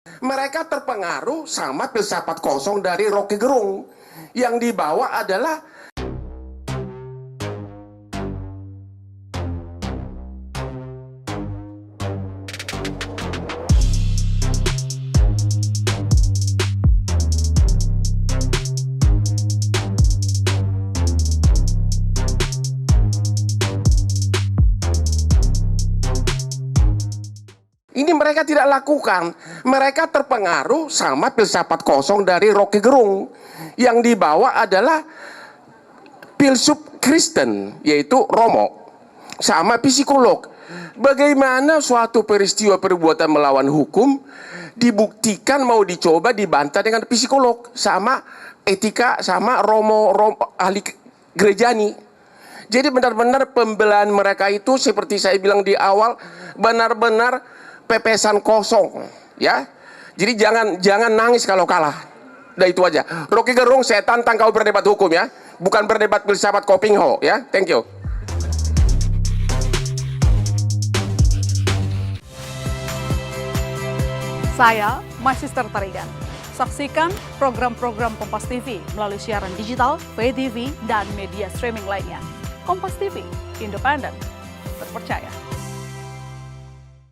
Mereka terpengaruh sama filsafat kosong dari Rocky Gerung. Yang dibawa adalah ini mereka tidak lakukan. Mereka terpengaruh sama filsafat kosong dari Rocky Gerung. Yang dibawa adalah filsuf Kristen, yaitu Romo, sama psikolog. Bagaimana suatu peristiwa perbuatan melawan hukum dibuktikan mau dicoba dibantah dengan psikolog, sama etika, sama Romo ahli gerejani. Jadi benar-benar pembelaan mereka itu seperti saya bilang di awal, benar-benar pepesan kosong, ya. Jadi jangan nangis kalau kalah. Udah itu aja. Rocky Gerung, saya tantang kau berdebat hukum, ya, bukan berdebat filsafat Kopingho, ya. Thank you. Saya Magister Tarigan. Saksikan program-program Kompas TV melalui siaran digital, pay TV, dan media streaming lainnya. Kompas TV, independen, terpercaya.